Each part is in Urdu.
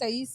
23,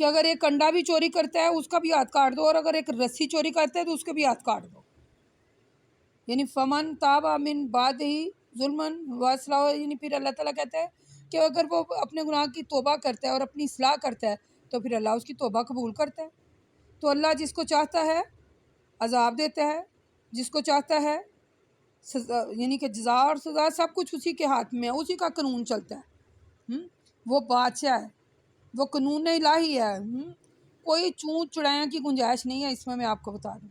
کہ اگر ایک انڈا بھی چوری کرتا ہے اس کا بھی ہاتھ کاٹ دو، اور اگر ایک رسی چوری کرتا ہے تو اس کے بھی ہاتھ کاٹ دو. یعنی فمن تاب من بعد ہی ظلمن واصلح، یعنی پھر اللہ تعالیٰ کہتا ہے کہ اگر وہ اپنے گناہ کی توبہ کرتا ہے اور اپنی اصلاح کرتا ہے تو پھر اللہ اس کی توبہ قبول کرتا ہے. تو اللہ جس کو چاہتا ہے عذاب دیتا ہے، جس کو چاہتا ہے سزا، یعنی کہ جزا اور سزا سب کچھ اسی کے ہاتھ میں ہے، اسی کا قانون چلتا ہے. وہ بادشاہ ہے، وہ قانون الہی ہے. کوئی چونت چڑائیاں کی گنجائش نہیں ہے اس میں آپ کو بتا دوں.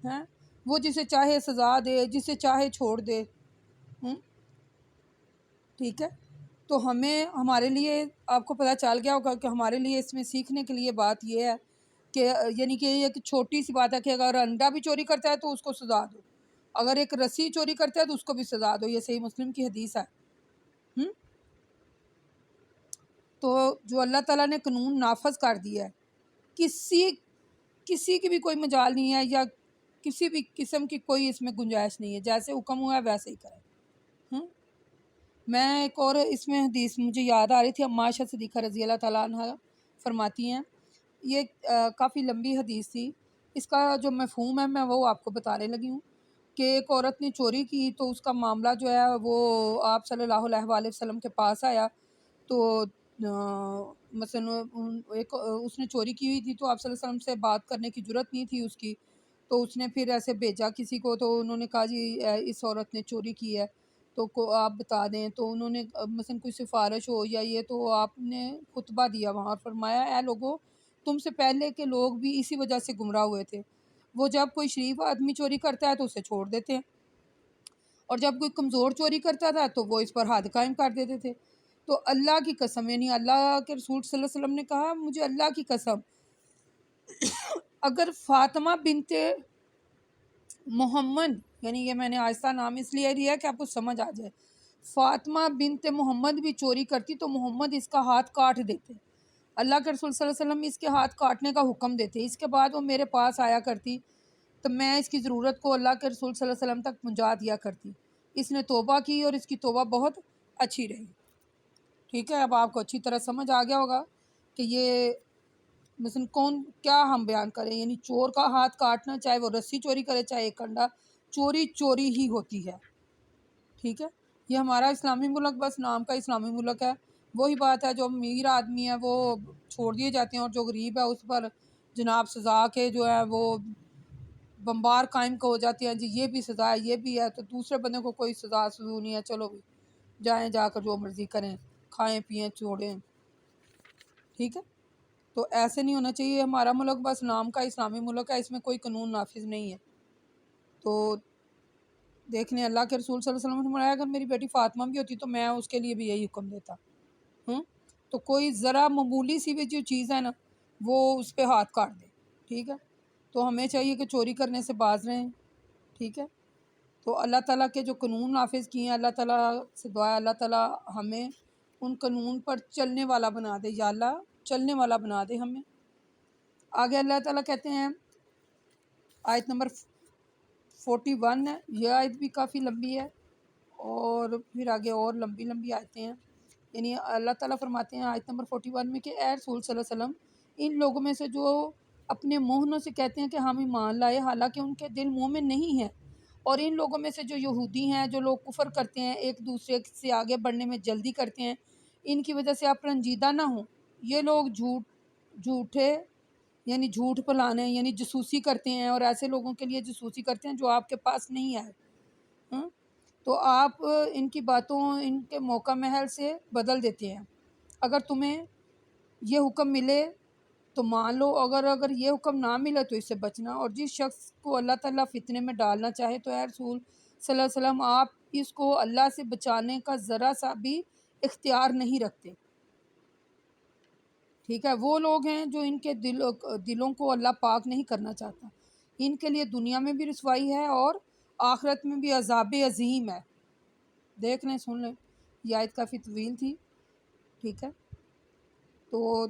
ہیں وہ جسے چاہے سزا دے، جسے چاہے چھوڑ دے. ٹھیک ہے، تو ہمیں ہمارے لیے آپ کو پتہ چل گیا ہوگا کہ ہمارے لیے اس میں سیکھنے کے لیے بات یہ ہے کہ یعنی کہ ایک چھوٹی سی بات ہے کہ اگر انڈا بھی چوری کرتا ہے تو اس کو سزا دو، اگر ایک رسی چوری کرتا ہے تو اس کو بھی سزا دو. یہ صحیح مسلم کی حدیث ہے. تو جو اللہ تعالیٰ نے قانون نافذ کر دیا ہے، کسی کی بھی کوئی مجال نہیں ہے یا کسی بھی قسم کی کوئی اس میں گنجائش نہیں ہے. جیسے حکم ہوا ہے ویسے ہی کریں. میں ایک اور اس میں حدیث مجھے یاد آ رہی تھی، عائشہ صدیقہ رضی اللہ تعالیٰ عنہ فرماتی ہیں، یہ کافی لمبی حدیث تھی. اس کا جو مفہوم ہے میں وہ آپ کو بتانے لگی ہوں کہ ایک عورت نے چوری کی تو اس کا معاملہ جو ہے وہ آپ صلی اللہ علیہ وآلہ وسلم کے پاس آیا. تو مثلا اس نے چوری کی ہوئی تھی تو آپ صلی اللہ علیہ وسلم سے بات کرنے کی جرت نہیں تھی اس کی. تو اس نے پھر ایسے بھیجا کسی کو، تو انہوں نے کہا جی اس عورت نے چوری کی ہے تو آپ بتا دیں. تو انہوں نے مثلا کوئی سفارش ہو یا یہ، تو آپ نے خطبہ دیا وہاں اور فرمایا اے لوگوں، تم سے پہلے کے لوگ بھی اسی وجہ سے گمراہ ہوئے تھے. وہ جب کوئی شریف آدمی چوری کرتا ہے تو اسے چھوڑ دیتے ہیں، اور جب کوئی کمزور چوری کرتا تھا تو وہ اس پر حد قائم کر دیتے تھے. تو اللہ کی قسم، یعنی اللہ کے رسول صلی اللہ علیہ وسلم نے کہا مجھے اللہ کی قسم، اگر فاطمہ بنت محمد، یعنی یہ میں نے آہستہ نام اس لیے دیا کہ آپ کو سمجھ آ جائے، فاطمہ بنت محمد بھی چوری کرتی تو محمد اس کا ہاتھ کاٹ دیتے. اللہ کے رسول صلی اللہ علیہ وسلم اس کے ہاتھ کاٹنے کا حکم دیتے. اس کے بعد وہ میرے پاس آیا کرتی تو میں اس کی ضرورت کو اللہ کے رسول صلی اللہ علیہ وسلم تک پہنچا دیا کرتی. اس نے توبہ کی اور اس کی توبہ بہت اچھی رہی. ٹھیک ہے، اب آپ کو اچھی طرح سمجھ آ گیا ہوگا کہ یہ مثلا کون کیا ہم بیان کریں. یعنی چور کا ہاتھ کاٹنا، چاہے وہ رسی چوری کرے چاہے ایک انڈا، چوری چوری ہی ہوتی ہے. ٹھیک ہے، یہ ہمارا اسلامی ملک بس نام کا اسلامی ملک ہے. وہی بات ہے، جو امیر آدمی ہے وہ چھوڑ دیے جاتے ہیں اور جو غریب ہے اس پر جناب سزا کے جو ہے وہ بمبار قائم ہو جاتی ہیں. جی یہ بھی سزا ہے، یہ بھی ہے، تو دوسرے بندے کو کوئی سزا سزو نہیں ہے، چلو بھی جائیں جا کر جو مرضی کریں، کھائیں پئیں چھوڑیں. ٹھیک ہے، تو ایسے نہیں ہونا چاہیے. ہمارا ملک بس نام کا اسلامی ملک ہے، اس میں کوئی قانون نافذ نہیں ہے. تو دیکھ لیں اللہ کے رسول صلی اللہ علیہ وسلم نے فرمایا اگر میری بیٹی فاطمہ بھی ہوتی تو میں اس کے لیے بھی یہی حکم دیتا. تو کوئی ذرا معمولی سی بھی جو چیز ہے نا وہ اس پہ ہاتھ کاٹ دے. ٹھیک ہے، تو ہمیں چاہیے کہ چوری کرنے سے باز رہیں. ٹھیک ہے، تو اللہ تعالیٰ کے جو قانون نافذ کیے ہیں، اللہ تعالیٰ سے دعا ہے اللہ تعالیٰ ہمیں ان قانون پر چلنے والا بنا دے. یا اللہ چلنے والا بنا دے ہمیں. آگے اللہ تعالیٰ کہتے ہیں، آیت نمبر 41 ہے، یہ آیت بھی کافی لمبی ہے اور پھر آگے اور لمبی لمبی آیتیں ہیں. یعنی اللہ تعالیٰ فرماتے ہیں آیت نمبر 41 میں کہ اے رسول صلی اللہ علیہ وسلم، ان لوگوں میں سے جو اپنے منہوں سے کہتے ہیں کہ ہم ایمان لائے حالانکہ ان کے دل مومن نہیں ہیں، اور ان لوگوں میں سے جو یہودی ہیں جو لوگ کفر کرتے ہیں، ایک دوسرے سے آگے بڑھنے میں جلدی کرتے ہیں، ان کی وجہ سے آپ رنجیدہ نہ ہوں. یہ لوگ جھوٹے یعنی جھوٹ پلانے یعنی جاسوسی کرتے ہیں، اور ایسے لوگوں کے لیے جاسوسی کرتے ہیں جو آپ کے پاس نہیں آئے. تو آپ ان کی باتوں ان کے موقع محل سے بدل دیتے ہیں. اگر تمہیں یہ حکم ملے تو مان لو، اگر یہ حکم نہ ملے تو اس سے بچنا. اور جس شخص کو اللہ تعالیٰ فتنے میں ڈالنا چاہے تو اے رسول صلی اللہ علیہ وسلم آپ اس کو اللہ سے بچانے کا ذرا سا بھی اختیار نہیں رکھتے. ٹھیک ہے، وہ لوگ ہیں جو ان کے دلوں کو اللہ پاک نہیں کرنا چاہتا. ان کے لیے دنیا میں بھی رسوائی ہے اور آخرت میں بھی عذاب عظیم ہے. دیکھ لیں، سن لیں، یہ آیت کافی طویل تھی. ٹھیک ہے، تو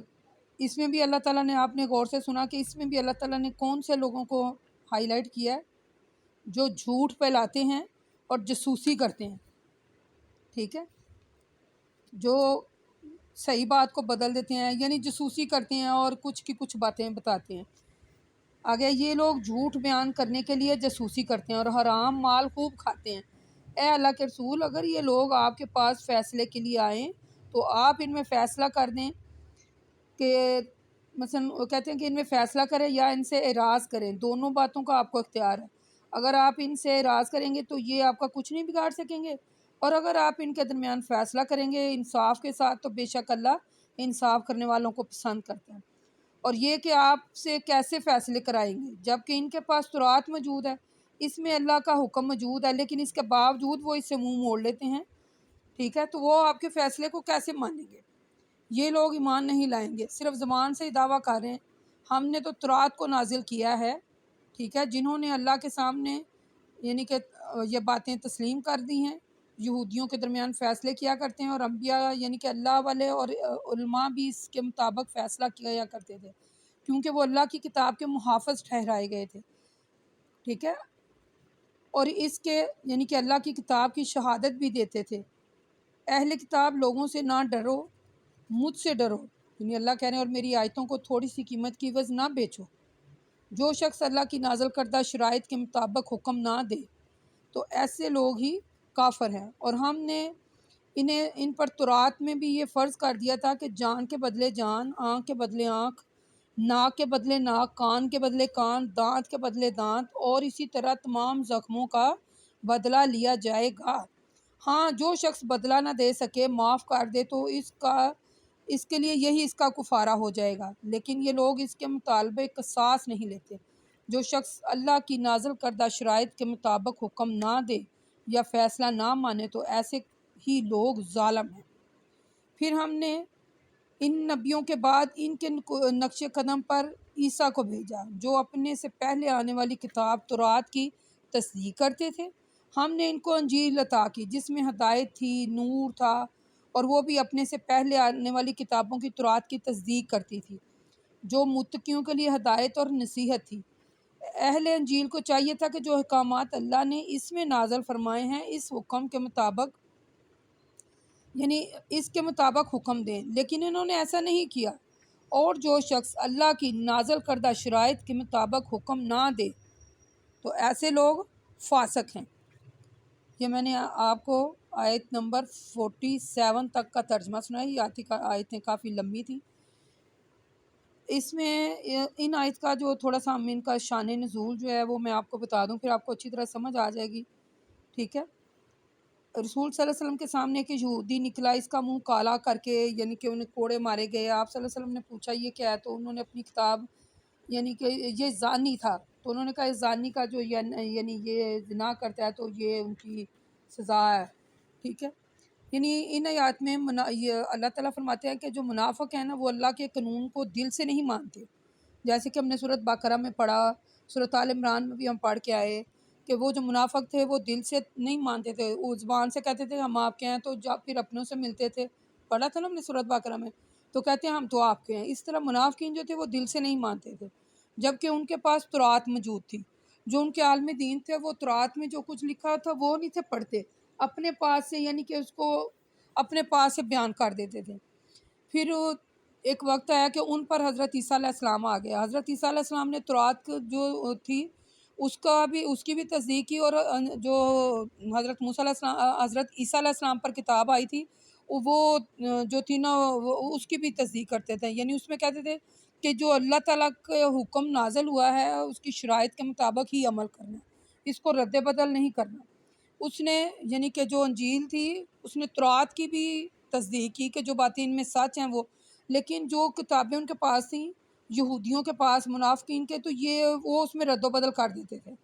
اس میں بھی اللہ تعالیٰ نے، آپ نے غور سے سنا کہ اس میں بھی اللہ تعالیٰ نے کون سے لوگوں کو ہائی لائٹ کیا ہے؟ جو جھوٹ پھیلاتے ہیں اور جاسوسی کرتے ہیں. ٹھیک ہے، جو صحیح بات کو بدل دیتے ہیں، یعنی جاسوسی کرتے ہیں اور کچھ کی کچھ باتیں بتاتے ہیں۔ آگے یہ لوگ جھوٹ بیان کرنے کے لیے جاسوسی کرتے ہیں اور حرام مال خوب کھاتے ہیں۔ اے اللہ کے رسول، اگر یہ لوگ آپ کے پاس فیصلے کے لیے آئیں تو آپ ان میں فیصلہ کر دیں کہ مثلا وہ کہتے ہیں کہ ان میں فیصلہ کریں یا ان سے اعراض کریں، دونوں باتوں کا آپ کو اختیار ہے۔ اگر آپ ان سے اعراض کریں گے تو یہ آپ کا کچھ نہیں بگاڑ سکیں گے، اور اگر آپ ان کے درمیان فیصلہ کریں گے انصاف کے ساتھ تو بے شک اللہ انصاف کرنے والوں کو پسند کرتا ہے۔ اور یہ کہ آپ سے کیسے فیصلے کرائیں گے جبکہ ان کے پاس تورات موجود ہے، اس میں اللہ کا حکم موجود ہے، لیکن اس کے باوجود وہ اس سے منہ موڑ لیتے ہیں، ٹھیک ہے، تو وہ آپ کے فیصلے کو کیسے مانیں گے؟ یہ لوگ ایمان نہیں لائیں گے، صرف زبان سے ہی دعویٰ کر رہے ہیں۔ ہم نے تو تورات کو نازل کیا ہے، ٹھیک ہے، جنہوں نے اللہ کے سامنے یعنی کہ یہ باتیں تسلیم کر دی ہیں، یہودیوں کے درمیان فیصلے کیا کرتے ہیں، اور انبیاء یعنی کہ اللہ والے اور علماء بھی اس کے مطابق فیصلہ کیا کرتے تھے، کیونکہ وہ اللہ کی کتاب کے محافظ ٹھہرائے گئے تھے، ٹھیک ہے، اور اس کے یعنی کہ اللہ کی کتاب کی شہادت بھی دیتے تھے۔ اہل کتاب لوگوں سے نہ ڈرو، مجھ سے ڈرو، یعنی اللہ کہہ رہے ہیں اور میری آیتوں کو تھوڑی سی قیمت کی عوض نہ بیچو۔ جو شخص اللہ کی نازل کردہ شرائط کے مطابق حکم نہ دے تو ایسے لوگ ہی کافر ہیں، اور ہم نے ان پر تورات میں بھی یہ فرض کر دیا تھا کہ جان کے بدلے جان، آنکھ کے بدلے آنکھ، ناک کے بدلے ناک، کان کے بدلے کان، دانت کے بدلے دانت، اور اسی طرح تمام زخموں کا بدلہ لیا جائے گا۔ ہاں، جو شخص بدلہ نہ دے سکے معاف کر دے تو اس کے لیے یہی اس کا کفارہ ہو جائے گا، لیکن یہ لوگ اس کے مطالبے قصاص نہیں لیتے۔ جو شخص اللہ کی نازل کردہ شرائط کے مطابق حکم نہ دے یا فیصلہ نہ مانے تو ایسے ہی لوگ ظالم ہیں۔ پھر ہم نے ان نبیوں کے بعد ان کے نقش قدم پر عیسیٰ کو بھیجا، جو اپنے سے پہلے آنے والی کتاب تورات کی تصدیق کرتے تھے۔ ہم نے ان کو انجیل عطا کی جس میں ہدایت تھی، نور تھا، اور وہ بھی اپنے سے پہلے آنے والی کتابوں کی تورات کی تصدیق کرتی تھی، جو متقیوں کے لیے ہدایت اور نصیحت تھی۔ اہل انجیل کو چاہیے تھا کہ جو احکامات اللہ نے اس میں نازل فرمائے ہیں اس حکم کے مطابق یعنی اس کے مطابق حکم دیں، لیکن انہوں نے ایسا نہیں کیا۔ اور جو شخص اللہ کی نازل کردہ شرائط کے مطابق حکم نہ دے تو ایسے لوگ فاسق ہیں۔ یہ میں نے آپ کو آیت نمبر 47 تک کا ترجمہ سنا ہے، یہ آیتیں کافی لمبی تھیں۔ اس میں ان آیت کا جو تھوڑا سا ان کا شان نزول جو ہے وہ میں آپ کو بتا دوں، پھر آپ کو اچھی طرح سمجھ آ جائے گی، ٹھیک ہے۔ رسول صلی اللہ علیہ وسلم کے سامنے ایک یہودی نکلا، اس کا منہ کالا کر کے یعنی کہ انہیں کوڑے مارے گئے۔ آپ صلی اللہ علیہ وسلم نے پوچھا یہ کیا ہے، تو انہوں نے اپنی کتاب یعنی کہ یہ زانی تھا، تو انہوں نے کہا اس زانی کا جو یعنی یہ زنا کرتا ہے تو یہ ان کی سزا ہے، ٹھیک ہے۔ یعنی ان آیات میں یہ اللہ تعالیٰ فرماتے ہیں کہ جو منافق ہیں نا وہ اللہ کے قانون کو دل سے نہیں مانتے، جیسے کہ ہم نے سورۃ بقرہ میں پڑھا، سورۃ آل عمران میں بھی ہم پڑھ کے آئے کہ وہ جو منافق تھے وہ دل سے نہیں مانتے تھے، وہ زبان سے کہتے تھے ہم آپ کے ہیں، تو جب پھر اپنوں سے ملتے تھے، پڑھا تھا نا ہم نے سورۃ بقرہ میں، تو کہتے ہیں ہم تو آپ کے ہیں۔ اس طرح منافقین جو تھے وہ دل سے نہیں مانتے تھے، جبکہ ان کے پاس تورات موجود تھی۔ جو ان کے عالم دین تھے وہ تورات میں جو کچھ لکھا تھا وہ نہیں تھے پڑھتے، اپنے پاس سے یعنی کہ اس کو اپنے پاس سے بیان کر دیتے تھے۔ پھر ایک وقت آیا کہ ان پر حضرت عیسیٰ علیہ السلام آ گیا۔ حضرت عیسیٰ علیہ السلام نے تورات جو تھی اس کی بھی تصدیق کی، اور جو حضرت حضرت عیسیٰ علیہ السلام پر کتاب آئی تھی وہ جو تھی نا وہ اس کی بھی تصدیق کرتے تھے، یعنی اس میں کہتے تھے کہ جو اللہ تعالیٰ کا حکم نازل ہوا ہے اس کی شرائط کے مطابق ہی عمل کرنا، اس کو رد بدل نہیں کرنا۔ اس نے یعنی کہ جو انجیل تھی اس نے تورات کی بھی تصدیق کی کہ جو باتیں ان میں سچ ہیں لیکن جو کتابیں ان کے پاس تھیں یہودیوں کے پاس، منافقین کے، تو وہ اس میں رد و بدل کر دیتے تھے۔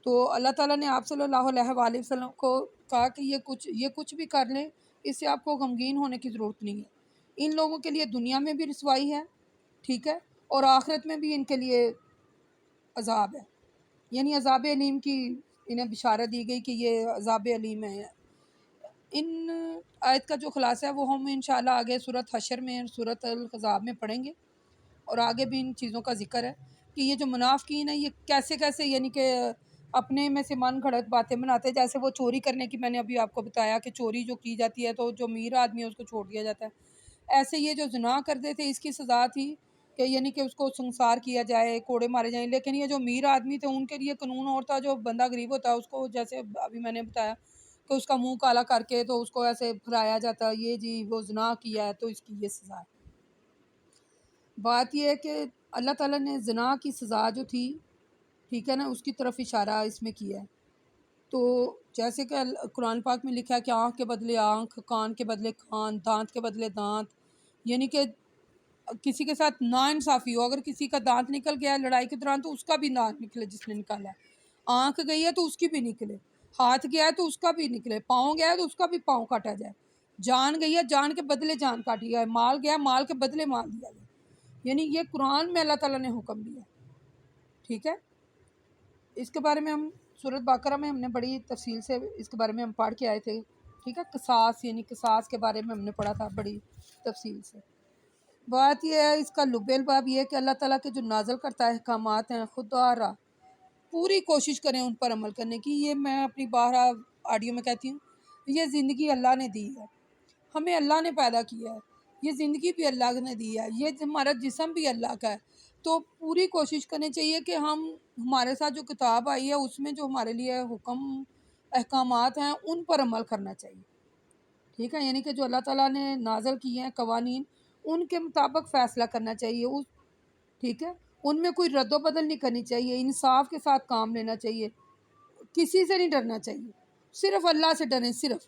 تو اللہ تعالیٰ نے آپ صلی اللہ علیہ وآلہ وسلم کو کہا کہ یہ کچھ بھی کر لیں، اس سے آپ کو غمگین ہونے کی ضرورت نہیں ہے۔ ان لوگوں کے لیے دنیا میں بھی رسوائی ہے، ٹھیک ہے، اور آخرت میں بھی ان کے لیے عذاب ہے، یعنی عذاب علیم کی انہیں بشارت دی گئی کہ یہ عذاب علیم ہے۔ ان آیت کا جو خلاصہ ہے وہ ہم انشاءاللہ آگے سورۃ حشر میں، سورۃ الاحزاب میں پڑھیں گے، اور آگے بھی ان چیزوں کا ذکر ہے کہ یہ جو منافقین ہیں یہ کیسے کیسے یعنی کہ اپنے میں سے من گھڑت باتیں بناتے ہیں، جیسے وہ چوری کرنے کی میں نے ابھی آپ کو بتایا کہ چوری جو کی جاتی ہے تو جو امیر آدمی ہے اس کو چھوڑ دیا جاتا ہے، ایسے یہ جو زنا کرتے تھے اس کی سزا تھی کہ یعنی کہ اس کو سنسار کیا جائے، کوڑے مارے جائیں، لیکن یہ جو امیر آدمی تھے ان کے لیے قانون اور تھا، جو بندہ غریب ہوتا ہے اس کو جیسے ابھی میں نے بتایا کہ اس کا منہ کالا کر کے تو اس کو ایسے پھرایا جاتا، یہ جی وہ زنا کیا ہے تو اس کی یہ سزا ہے۔ بات یہ ہے کہ اللہ تعالیٰ نے زنا کی سزا جو تھی، ٹھیک ہے نا، اس کی طرف اشارہ اس میں کیا ہے۔ تو جیسے کہ قرآن پاک میں لکھا ہے کہ آنکھ کے بدلے آنکھ، کان کے بدلے کان، دانت کے بدلے دانت، یعنی کہ کسی کے ساتھ ناانصافی ہو، اگر کسی کا دانت نکل گیا ہے لڑائی کے دوران تو اس کا بھی دانت نکلے جس نے نکالا ہے، آنکھ گئی ہے تو اس کی بھی نکلے، ہاتھ گیا ہے تو اس کا بھی نکلے، پاؤں گیا ہے تو اس کا بھی پاؤں کاٹا جائے، جان گئی ہے جان کے بدلے جان کاٹی جائے، مال گیا مال کے بدلے مال دیا جائے، یعنی یہ قرآن میں اللہ تعالیٰ نے حکم دیا، ٹھیک ہے۔ اس کے بارے میں ہم سورۃ بقرہ میں ہم نے بڑی تفصیل سے اس کے بارے میں ہم پڑھ کے آئے تھے، ٹھیک ہے، قصاص یعنی قصاص کے بارے میں ہم نے پڑھا تھا بڑی تفصیل سے۔ بات یہ ہے اس کا لب الباب یہ ہے کہ اللہ تعالیٰ کے جو نازل کرتا ہے احکامات ہیں، خدا را پوری کوشش کریں ان پر عمل کرنے کی۔ یہ میں اپنی بارہ آڈیو میں کہتی ہوں، یہ زندگی اللہ نے دی ہے، ہمیں اللہ نے پیدا کیا ہے، یہ زندگی بھی اللہ نے دی ہے، یہ ہمارا جسم بھی اللہ کا ہے، تو پوری کوشش کرنی چاہیے کہ ہمارے ساتھ جو کتاب آئی ہے اس میں جو ہمارے لیے حکم احکامات ہیں ان پر عمل کرنا چاہیے، ٹھیک ہے، یعنی کہ جو اللہ تعالیٰ نے نازل کیے ہیں قوانین ان کے مطابق فیصلہ کرنا چاہیے، ٹھیک ہے، ان میں کوئی رد و بدل نہیں کرنی چاہیے، انصاف کے ساتھ کام لینا چاہیے، کسی سے نہیں ڈرنا چاہیے، صرف اللہ سے ڈریں، صرف،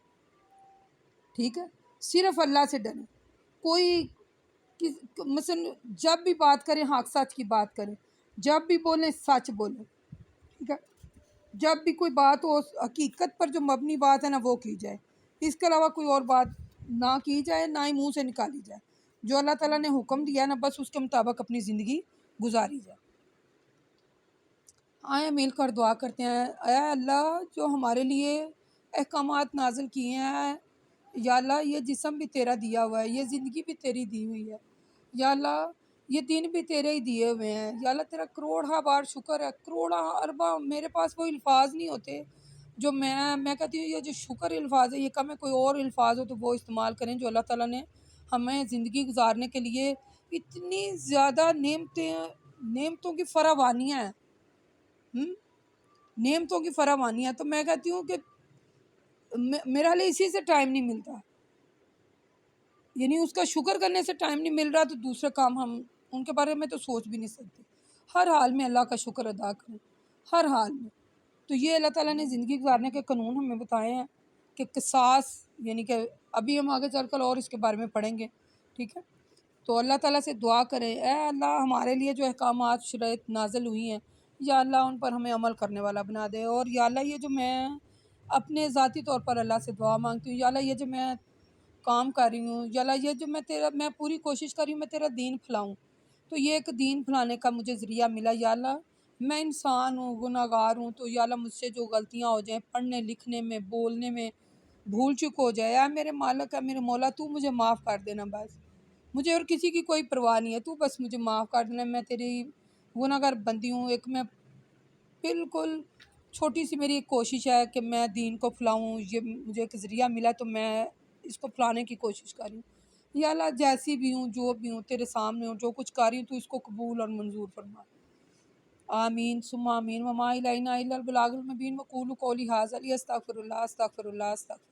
ٹھیک ہے، صرف اللہ سے ڈریں، کوئی مثلا جب بھی بات کریں حق سچ کی بات کریں، جب بھی بولیں سچ بولیں، ٹھیک ہے، جب بھی کوئی بات ہو حقیقت پر جو مبنی بات ہے نا وہ کی جائے، اس کے علاوہ کوئی اور بات نہ کی جائے، نہ ہی منہ سے نکالی جائے، جو اللہ تعالیٰ نے حکم دیا ہے نا بس اس کے مطابق اپنی زندگی گزاری جائے۔ آئیں مل کر دعا کرتے ہیں، اے اللہ جو ہمارے لیے احکامات نازل کیے ہیں، یا اللہ یہ جسم بھی تیرا دیا ہوا ہے، یہ زندگی بھی تیری دی ہوئی ہے، یا اللہ یہ دن بھی تیرے ہی دیے ہوئے ہیں، یا اللہ تیرا کروڑہ بار شکر ہے، کروڑہ اربہ میرے پاس وہ الفاظ نہیں ہوتے جو میں کہتی ہوں یہ جو شکر الفاظ ہے یہ کم ہے، کوئی اور الفاظ ہو تو وہ استعمال کریں، جو اللہ تعالیٰ نے ہمیں زندگی گزارنے کے لیے اتنی زیادہ نعمتوں کی فراوانیاں ہیں، نعمتوں کی فراوانیاں، تو میں کہتی ہوں کہ میرا لیے اسی سے ٹائم نہیں ملتا، یعنی اس کا شکر کرنے سے ٹائم نہیں مل رہا تو دوسرے کام ہم ان کے بارے میں تو سوچ بھی نہیں سکتے، ہر حال میں اللہ کا شکر ادا کریں، ہر حال میں۔ تو یہ اللہ تعالیٰ نے زندگی گزارنے کے قانون ہمیں بتائے ہیں کہ قصاص، یعنی کہ ابھی ہم آگے چل کر اور اس کے بارے میں پڑھیں گے، ٹھیک ہے، تو اللہ تعالیٰ سے دعا کریں، اے اللہ ہمارے لیے جو احکامات شرائط نازل ہوئی ہیں یا اللہ ان پر ہمیں عمل کرنے والا بنا دے، اور یا اللہ یہ جو میں اپنے ذاتی طور پر اللہ سے دعا مانگتی ہوں، یا اللہ یہ جو میں کام کر رہی ہوں، یا اللہ یہ جو میں پوری کوشش کر رہی ہوں میں تیرا دین پھیلاؤں، تو یہ ایک دین پھیلانے کا مجھے ذریعہ ملا، یا اللہ میں انسان ہوں، گناہ گار ہوں، تو یا اللہ مجھ سے جو غلطیاں ہو جائیں پڑھنے لکھنے میں بولنے میں بھول چک ہو جائے، یا میرے مالک ہے میرے مولا تو مجھے معاف کر دینا، بس مجھے اور کسی کی کوئی پرواہ نہیں ہے، تو بس مجھے معاف کر دینا، میں تیری گناہ گار بندی ہوں، ایک میں بالکل چھوٹی سی میری ایک کوشش ہے کہ میں دین کو پھیلاؤں، یہ مجھے ایک ذریعہ ملا تو میں اس کو پھیلانے کی کوشش کر رہی ہوں، یا اللہ جیسی بھی ہوں جو بھی ہوں تیرے سامنے ہوں، جو کچھ کر رہی ہوں تو اس کو قبول اور منظور فرما، آمین ثم آمین، وما الینا الا البلاغ المبین، وقولوا قولی ھذا استغفر اللہ استغفر اللہ استغفر